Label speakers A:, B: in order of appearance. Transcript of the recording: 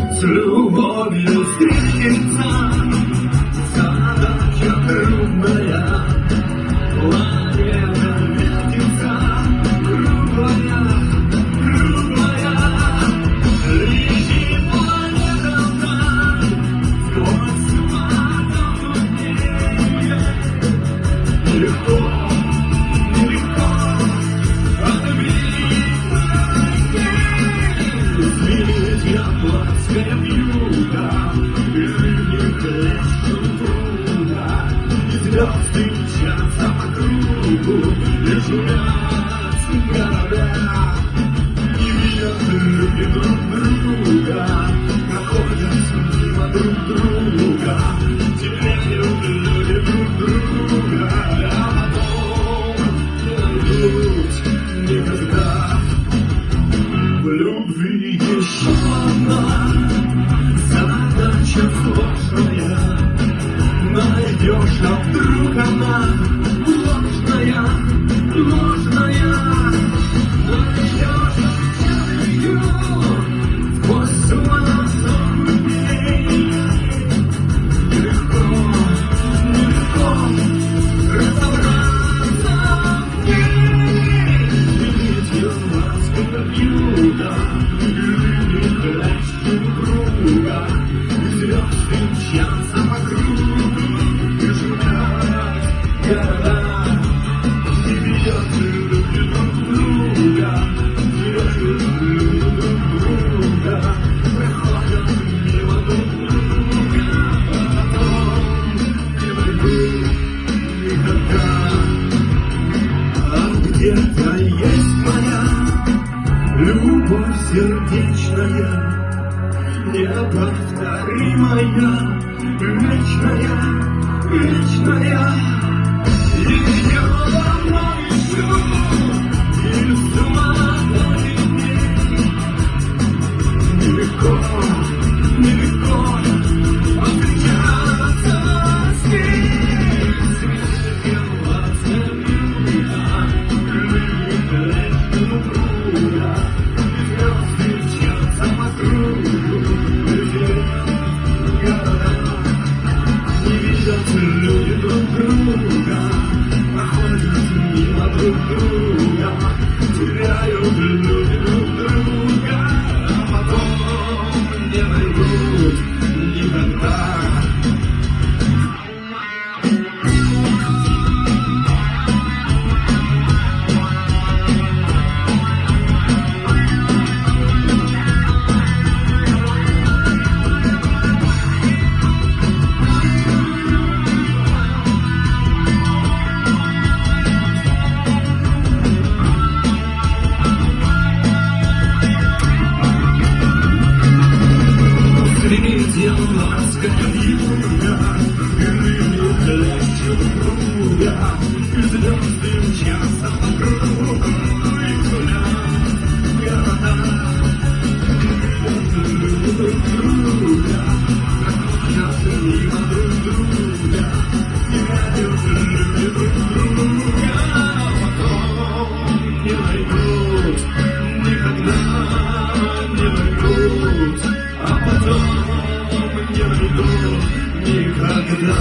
A: С любовью встретиться, задача трудная, планета вертится, круглая, летит планета вдаль, сквозь матовую дней. Нелегко Платская вьюга, и рыбьи клещут труда, и звезды мчатся по кругу, и шумят города. И видят люди друг друга, проходят мимо друг друга, теряют люди друг друга, а потом не найдут никогда. В любви еще одна задача сложная. Найдешь, а вдруг она ложная. Найдешь ее сквозь матовую дней. Нелегко разобраться в ней. Видел ласково вьюга, люди клещут круга, и звезды мчатся по кругу, и шумят города. И видят люди друг друга, теряют люди друг друга, проходят мимо друг друга, а потом не найдут никогда. А где-то есть моя любовь сердечная, неповторимая, вечная. Ее давно ищу, и с ума сходит дней. Нелегко встречаться с ней. Светилась вьюга, крылья клещут труда, и звезды мчатся по кругу, и теряют города. Не видят люди друг друга, проходят мимо друг друга, теряют люди друг друга, а потом не найдут никогда. Видел ласково вьюга, и рыбьи клещут круга, и звезды мчатся по кругу, и шумят города. Люди друг друга, проходят мимо друг друга, теряют люди друг друга, а потом не найдут никогда, а потом не найдут никогда.